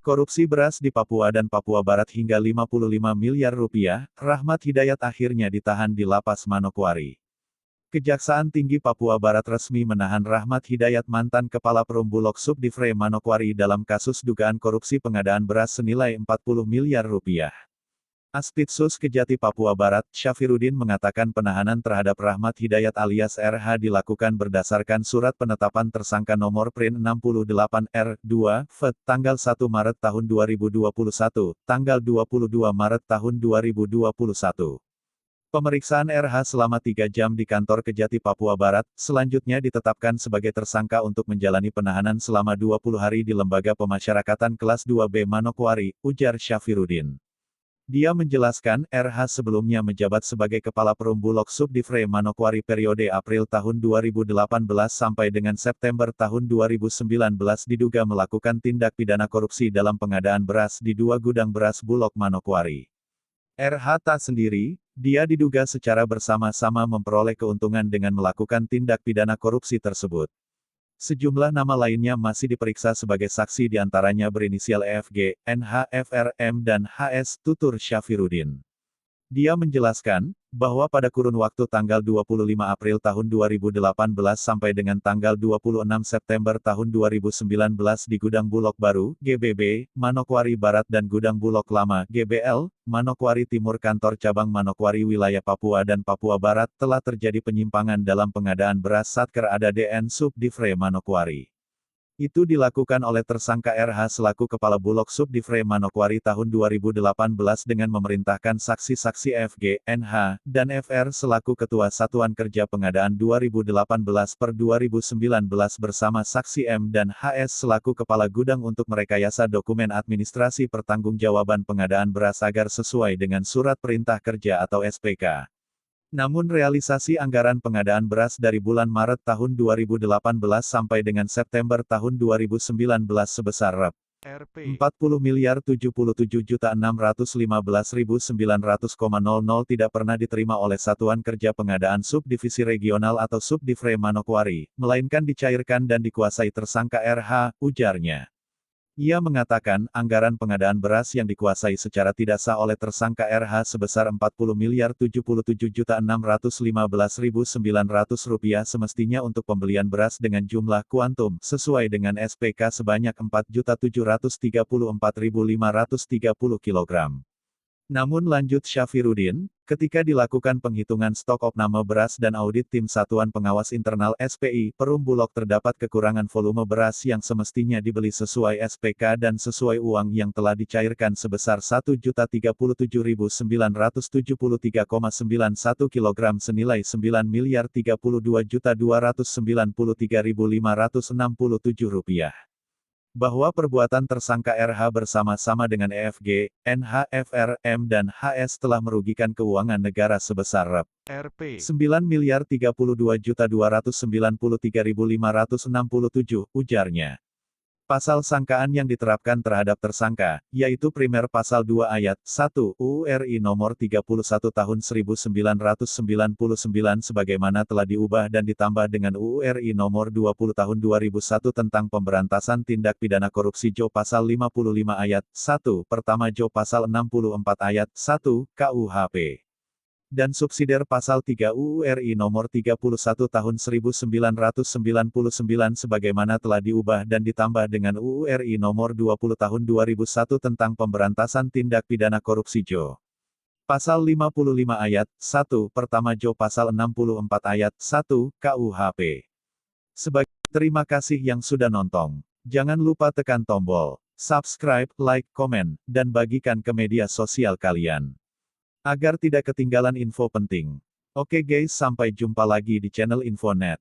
Korupsi beras di Papua dan Papua Barat hingga 55 miliar rupiah, Rahmat Hidayat akhirnya ditahan di Lapas Manokwari. Kejaksaan Tinggi Papua Barat resmi menahan Rahmat Hidayat mantan Kepala Perumbulok Subdivre Manokwari dalam kasus dugaan korupsi pengadaan beras senilai 40 miliar rupiah. Aspitsus Kejati Papua Barat, Syafiruddin mengatakan penahanan terhadap Rahmat Hidayat alias RH dilakukan berdasarkan Surat Penetapan Tersangka Nomor Prin 68R2, FED, tanggal 1 Maret tahun 2021, tanggal 22 Maret tahun 2021. Pemeriksaan RH selama 3 jam di kantor Kejati Papua Barat, selanjutnya ditetapkan sebagai tersangka untuk menjalani penahanan selama 20 hari di Lembaga Pemasyarakatan Kelas 2B Manokwari, ujar Syafiruddin. Dia menjelaskan, RH sebelumnya menjabat sebagai Kepala Perumbulok Subdivre Manokwari periode April tahun 2018 sampai dengan September tahun 2019 diduga melakukan tindak pidana korupsi dalam pengadaan beras di 2 gudang beras Bulog Manokwari. RH tak sendiri, dia diduga secara bersama-sama memperoleh keuntungan dengan melakukan tindak pidana korupsi tersebut. Sejumlah nama lainnya masih diperiksa sebagai saksi diantaranya berinisial EFG, NH, FRM dan HS, tutur Syafiruddin. Dia menjelaskan, bahwa pada kurun waktu tanggal 25 April tahun 2018 sampai dengan tanggal 26 September tahun 2019 di Gudang Bulog Baru, GBB, Manokwari Barat dan Gudang Bulog Lama, GBL, Manokwari Timur Kantor Cabang Manokwari Wilayah Papua dan Papua Barat telah terjadi penyimpangan dalam pengadaan beras Satker Ada DN Subdivre Manokwari. Itu dilakukan oleh tersangka RH selaku Kepala Bulog Subdivre Manokwari tahun 2018 dengan memerintahkan saksi-saksi FG, NH, dan FR selaku Ketua Satuan Kerja Pengadaan 2018 per 2019 bersama saksi M dan HS selaku Kepala Gudang untuk merekayasa dokumen administrasi pertanggungjawaban pengadaan beras agar sesuai dengan Surat Perintah Kerja atau SPK. Namun realisasi anggaran pengadaan beras dari bulan Maret tahun 2018 sampai dengan September tahun 2019 sebesar Rp. 40.077.615.900,00 tidak pernah diterima oleh Satuan Kerja Pengadaan Subdivisi Regional atau Subdivre Manokwari, melainkan dicairkan dan dikuasai tersangka RH, ujarnya. Ia mengatakan, anggaran pengadaan beras yang dikuasai secara tidak sah oleh tersangka RH sebesar Rp40.077.615.900 semestinya untuk pembelian beras dengan jumlah kuantum, sesuai dengan SPK sebanyak 4.734.530 kg. Namun lanjut Syafiruddin, ketika dilakukan penghitungan stok opname beras dan audit tim Satuan Pengawas Internal SPI, Perumbulok terdapat kekurangan volume beras yang semestinya dibeli sesuai SPK dan sesuai uang yang telah dicairkan sebesar 1.037.973,91 kg senilai Rp9.293.293.567. Bahwa perbuatan tersangka RH bersama-sama dengan EFG, NH, FRM dan HS telah merugikan keuangan negara sebesar Rp. 9.032.293.567, ujarnya. Pasal sangkaan yang diterapkan terhadap tersangka, yaitu primer pasal 2 ayat 1 UU RI nomor 31 tahun 1999 sebagaimana telah diubah dan ditambah dengan UU RI nomor 20 tahun 2001 tentang pemberantasan tindak pidana korupsi Jo pasal 55 ayat 1 pertama Jo pasal 64 ayat 1 KUHP. Dan subsidiar pasal 3 UU RI nomor 31 tahun 1999 sebagaimana telah diubah dan ditambah dengan UU RI nomor 20 tahun 2001 tentang pemberantasan tindak pidana korupsi Jo. Pasal 55 ayat 1 pertama Jo pasal 64 ayat 1 KUHP. Terima kasih yang sudah nonton. Jangan lupa tekan tombol subscribe, like, komen, dan bagikan ke media sosial kalian. Agar tidak ketinggalan info penting. Oke guys, sampai jumpa lagi di channel Infonet.